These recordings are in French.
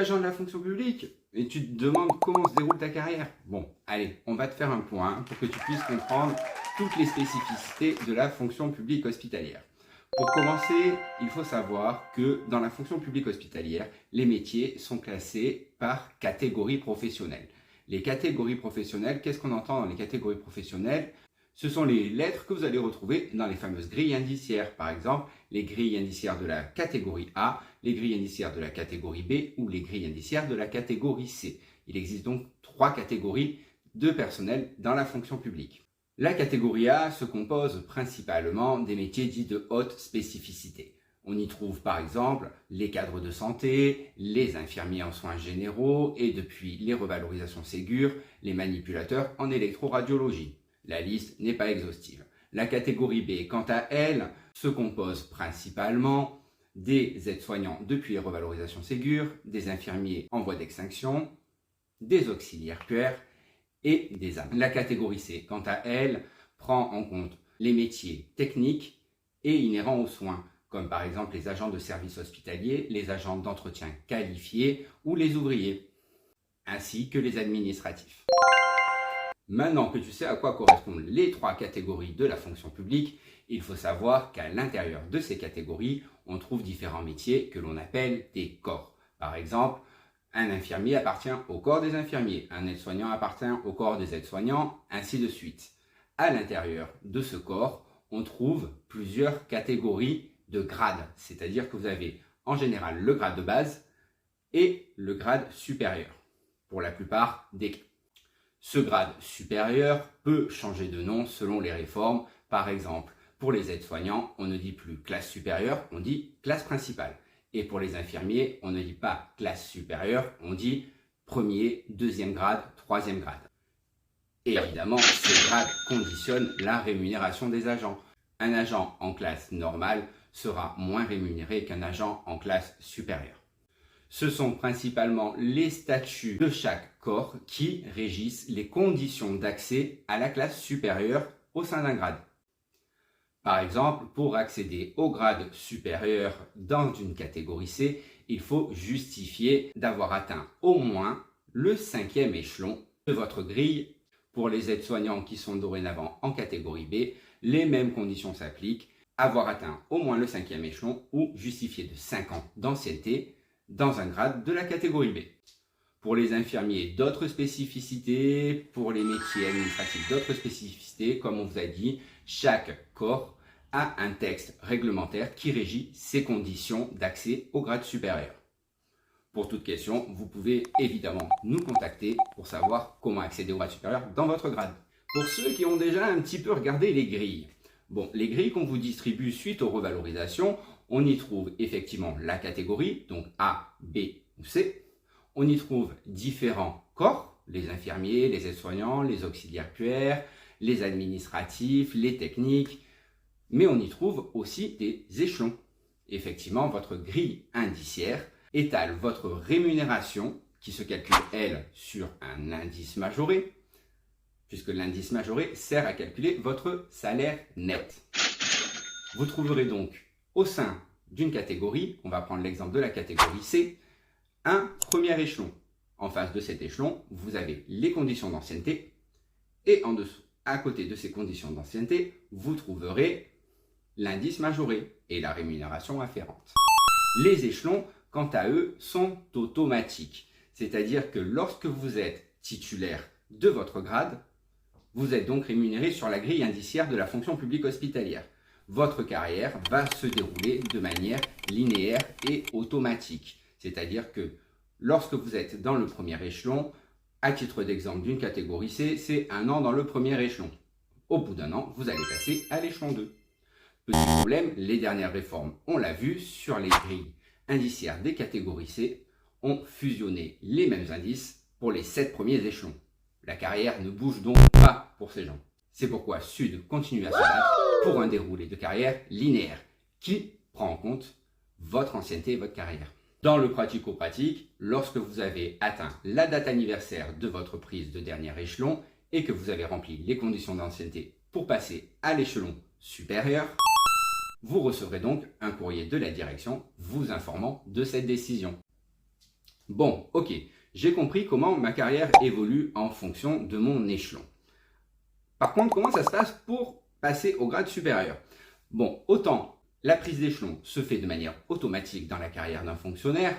agent de la fonction publique et tu te demandes comment se déroule ta carrière. Bon, allez, on va te faire un point pour que tu puisses comprendre toutes les spécificités de la fonction publique hospitalière. Pour commencer, il faut savoir que dans la fonction publique hospitalière, les métiers sont classés par catégorie professionnelle. Les catégories professionnelles, qu'est-ce qu'on entend dans les catégories professionnelles? Ce sont les lettres que vous allez retrouver dans les fameuses grilles indiciaires. Par exemple, les grilles indiciaires de la catégorie A, les grilles indiciaires de la catégorie B ou les grilles indiciaires de la catégorie C. Il existe donc 3 catégories de personnel dans la fonction publique. La catégorie A se compose principalement des métiers dits de haute spécificité. On y trouve par exemple les cadres de santé, les infirmiers en soins généraux et depuis les revalorisations Ségur, les manipulateurs en électroradiologie. La liste n'est pas exhaustive. La catégorie B, quant à elle, se compose principalement des aides-soignants depuis les revalorisations Ségur, des infirmiers en voie d'extinction, des auxiliaires QR et des AME. La catégorie C, quant à elle, prend en compte les métiers techniques et inhérents aux soins, comme par exemple les agents de service hospitalier, les agents d'entretien qualifiés ou les ouvriers, ainsi que les administratifs. Maintenant que tu sais à quoi correspondent les 3 catégories de la fonction publique, il faut savoir qu'à l'intérieur de ces catégories, on trouve différents métiers que l'on appelle des corps. Par exemple, un infirmier appartient au corps des infirmiers, un aide-soignant appartient au corps des aides-soignants, ainsi de suite. À l'intérieur de ce corps, on trouve plusieurs catégories de grades, c'est-à-dire que vous avez en général le grade de base et le grade supérieur, pour la plupart des cas. Ce grade supérieur peut changer de nom selon les réformes. Par exemple, pour les aides-soignants, on ne dit plus classe supérieure, on dit classe principale. Et pour les infirmiers, on ne dit pas classe supérieure, on dit premier, deuxième grade, troisième grade. Et évidemment, ces grades conditionnent la rémunération des agents. Un agent en classe normale sera moins rémunéré qu'un agent en classe supérieure. Ce sont principalement les statuts de chaque corps qui régissent les conditions d'accès à la classe supérieure au sein d'un grade. Par exemple, pour accéder au grade supérieur dans une catégorie C, il faut justifier d'avoir atteint au moins le 5e échelon de votre grille. Pour les aides-soignants qui sont dorénavant en catégorie B, les mêmes conditions s'appliquent. Avoir atteint au moins le 5e échelon ou justifier de 5 ans d'ancienneté dans un grade de la catégorie B. Pour les infirmiers, d'autres spécificités. Pour les métiers administratifs, d'autres spécificités. Comme on vous a dit, chaque corps a un texte réglementaire qui régit ses conditions d'accès au grade supérieur. Pour toute question, vous pouvez évidemment nous contacter pour savoir comment accéder au grade supérieur dans votre grade. Pour ceux qui ont déjà un petit peu regardé les grilles, les grilles qu'on vous distribue suite aux revalorisations, on y trouve effectivement la catégorie, donc A, B ou C. On y trouve différents corps, les infirmiers, les aides-soignants, les auxiliaires QR, les administratifs, les techniques, mais on y trouve aussi des échelons. Effectivement, votre grille indiciaire étale votre rémunération, qui se calcule, elle, sur un indice majoré, puisque l'indice majoré sert à calculer votre salaire net. Vous trouverez donc au sein d'une catégorie, on va prendre l'exemple de la catégorie C, un premier échelon. En face de cet échelon, vous avez les conditions d'ancienneté et en dessous, à côté de ces conditions d'ancienneté, vous trouverez l'indice majoré et la rémunération afférente. Les échelons, quant à eux, sont automatiques. C'est-à-dire que lorsque vous êtes titulaire de votre grade, vous êtes donc rémunéré sur la grille indiciaire de la fonction publique hospitalière. Votre carrière va se dérouler de manière linéaire et automatique. C'est-à-dire que lorsque vous êtes dans le premier échelon, à titre d'exemple d'une catégorie C, c'est 1 an dans le premier échelon. Au bout d'1 an, vous allez passer à l'échelon 2. Petit problème, les dernières réformes, on l'a vu, sur les grilles indiciaires des catégories C, ont fusionné les mêmes indices pour les 7 premiers échelons. La carrière ne bouge donc pas pour ces gens. C'est pourquoi Sud continue à se battre pour un déroulé de carrière linéaire qui prend en compte votre ancienneté et votre carrière. Dans le pratico-pratique, lorsque vous avez atteint la date anniversaire de votre prise de dernier échelon et que vous avez rempli les conditions d'ancienneté pour passer à l'échelon supérieur, vous recevrez donc un courrier de la direction vous informant de cette décision. Bon, ok, j'ai compris comment ma carrière évolue en fonction de mon échelon. Par contre, comment ça se passe pour passer au grade supérieur? Bon, autant la prise d'échelon se fait de manière automatique dans la carrière d'un fonctionnaire,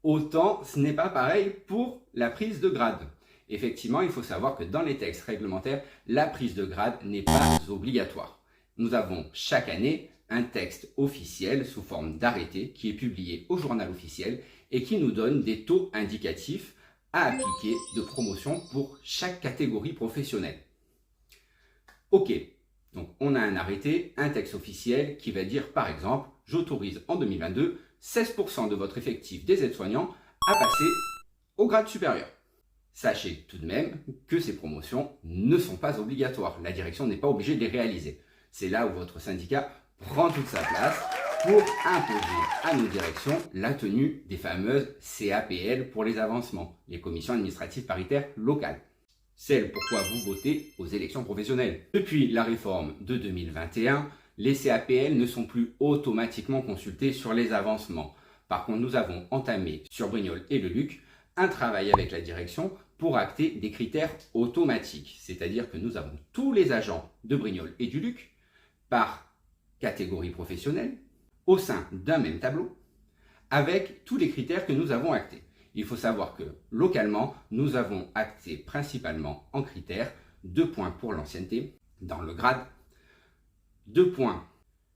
autant ce n'est pas pareil pour la prise de grade. Effectivement, il faut savoir que dans les textes réglementaires, la prise de grade n'est pas obligatoire. Nous avons chaque année un texte officiel sous forme d'arrêté qui est publié au journal officiel et qui nous donne des taux indicatifs à appliquer de promotion pour chaque catégorie professionnelle. Ok, donc on a un arrêté, un texte officiel qui va dire par exemple, j'autorise en 2022 16% de votre effectif des aides-soignants à passer au grade supérieur. Sachez tout de même que ces promotions ne sont pas obligatoires. La direction n'est pas obligée de les réaliser. C'est là où votre syndicat prend toute sa place pour imposer à nos directions la tenue des fameuses CAPL pour les avancements, les commissions administratives paritaires locales. Celles pourquoi vous votez aux élections professionnelles. Depuis la réforme de 2021, les CAPL ne sont plus automatiquement consultés sur les avancements. Par contre, nous avons entamé sur Brignoles et le Luc un travail avec la direction pour acter des critères automatiques. C'est-à-dire que nous avons tous les agents de Brignoles et du Luc par catégorie professionnelle au sein d'un même tableau avec tous les critères que nous avons actés. Il faut savoir que localement, nous avons acté principalement en critères 2 points pour l'ancienneté dans le grade, 2 points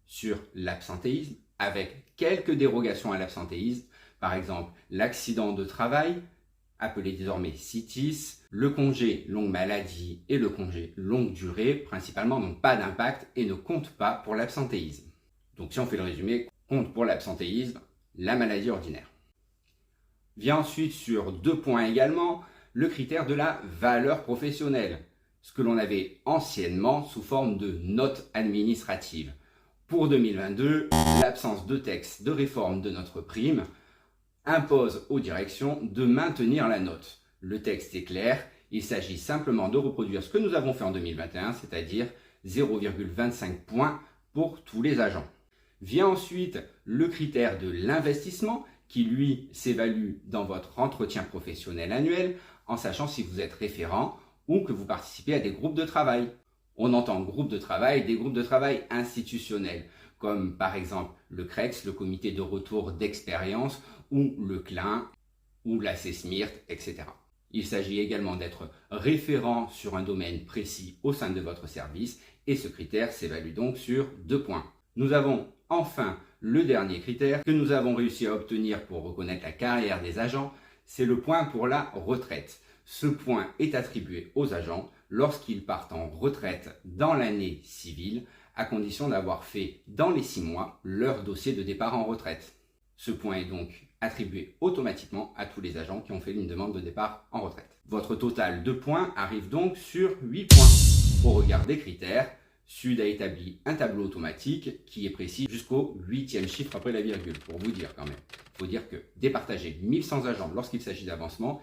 sur l'absentéisme avec quelques dérogations à l'absentéisme, par exemple l'accident de travail, appelé désormais CITIS, le congé longue maladie et le congé longue durée, principalement n'ont pas d'impact et ne comptent pas pour l'absentéisme. Donc si on fait le résumé, compte pour l'absentéisme la maladie ordinaire. Vient ensuite sur 2 points également le critère de la valeur professionnelle, ce que l'on avait anciennement sous forme de note administrative. Pour 2022, l'absence de texte de réforme de notre prime impose aux directions de maintenir la note. Le texte est clair, il s'agit simplement de reproduire ce que nous avons fait en 2021, c'est-à-dire 0,25 points pour tous les agents. Vient ensuite le critère de l'investissement qui, lui, s'évalue dans votre entretien professionnel annuel en sachant si vous êtes référent ou que vous participez à des groupes de travail. On entend groupe de travail, des groupes de travail institutionnels, comme par exemple le CREX, le comité de retour d'expérience, ou le CLIN, ou la CESMIRT, etc. Il s'agit également d'être référent sur un domaine précis au sein de votre service, et ce critère s'évalue donc sur 2 points. Nous avons enfin le dernier critère que nous avons réussi à obtenir pour reconnaître la carrière des agents, c'est le point pour la retraite. Ce point est attribué aux agents lorsqu'ils partent en retraite dans l'année civile, à condition d'avoir fait dans les 6 mois leur dossier de départ en retraite. Ce point est donc attribué automatiquement à tous les agents qui ont fait une demande de départ en retraite. Votre total de points arrive donc sur 8 points. Au regard des critères, Sud a établi un tableau automatique qui est précis jusqu'au 8e chiffre après la virgule, pour vous dire quand même. Il faut dire que départager 1100 agents lorsqu'il s'agit d'avancement,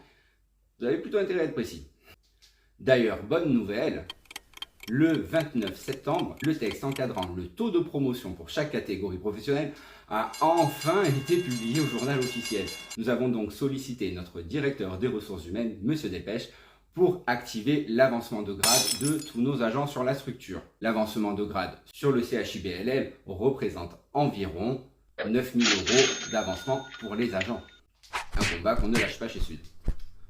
vous avez plutôt intérêt à être précis. D'ailleurs, bonne nouvelle, le 29 septembre, le texte encadrant le taux de promotion pour chaque catégorie professionnelle a enfin été publié au journal officiel. Nous avons donc sollicité notre directeur des ressources humaines, Monsieur Dépêche, pour activer l'avancement de grade de tous nos agents sur la structure. L'avancement de grade sur le CHIBLL représente environ 9 000 € d'avancement pour les agents. Un combat qu'on ne lâche pas chez Sud.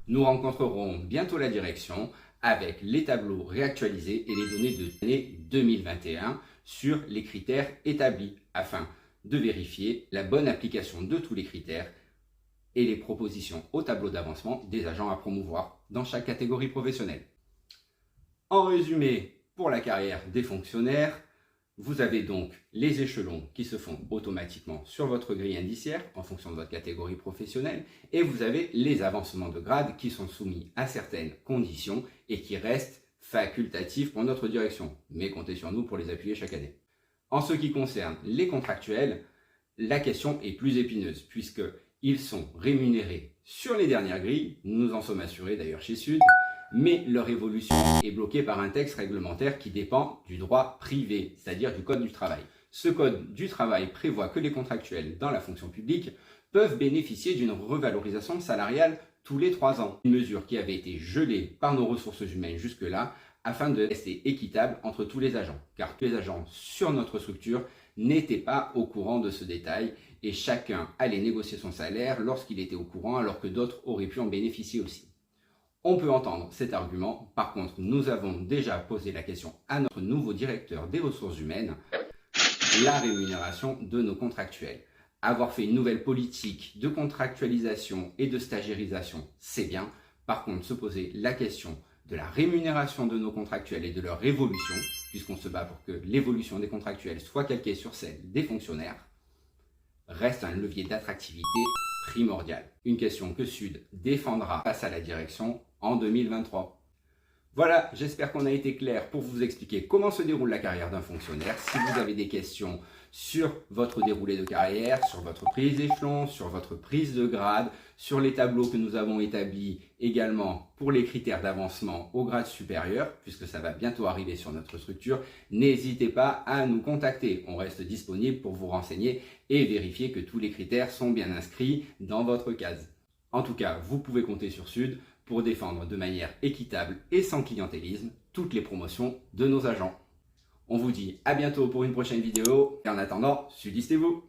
Nous rencontrerons bientôt la direction avec les tableaux réactualisés et les données de l'année 2021 sur les critères établis afin de vérifier la bonne application de tous les critères et les propositions au tableau d'avancement des agents à promouvoir dans chaque catégorie professionnelle. En résumé, pour la carrière des fonctionnaires, vous avez donc les échelons qui se font automatiquement sur votre grille indiciaire en fonction de votre catégorie professionnelle et vous avez les avancements de grade qui sont soumis à certaines conditions et qui restent facultatifs pour notre direction, mais comptez sur nous pour les appuyer chaque année. En ce qui concerne les contractuels, la question est plus épineuse puisqu'ils sont rémunérés sur les dernières grilles, nous en sommes assurés d'ailleurs chez Sud, mais leur évolution est bloquée par un texte réglementaire qui dépend du droit privé, c'est-à-dire du Code du travail. Ce Code du travail prévoit que les contractuels dans la fonction publique peuvent bénéficier d'une revalorisation salariale tous les 3 ans. Une mesure qui avait été gelée par nos ressources humaines jusque-là afin de rester équitable entre tous les agents. Car tous les agents sur notre structure n'étaient pas au courant de ce détail et chacun allait négocier son salaire lorsqu'il était au courant alors que d'autres auraient pu en bénéficier aussi. On peut entendre cet argument, par contre nous avons déjà posé la question à notre nouveau directeur des ressources humaines, la rémunération de nos contractuels. Avoir fait une nouvelle politique de contractualisation et de stagiairisation, c'est bien. Par contre, se poser la question de la rémunération de nos contractuels et de leur évolution, puisqu'on se bat pour que l'évolution des contractuels soit calquée sur celle des fonctionnaires, reste un levier d'attractivité primordial. Une question que Sud défendra face à la direction en 2023. Voilà, j'espère qu'on a été clair pour vous expliquer comment se déroule la carrière d'un fonctionnaire. Si vous avez des questions sur votre déroulé de carrière, sur votre prise d'échelon, sur votre prise de grade, sur les tableaux que nous avons établis également pour les critères d'avancement au grade supérieur, puisque ça va bientôt arriver sur notre structure, n'hésitez pas à nous contacter. On reste disponible pour vous renseigner et vérifier que tous les critères sont bien inscrits dans votre case. En tout cas, vous pouvez compter sur Sud pour défendre de manière équitable et sans clientélisme toutes les promotions de nos agents. On vous dit à bientôt pour une prochaine vidéo et en attendant, sudistez-vous!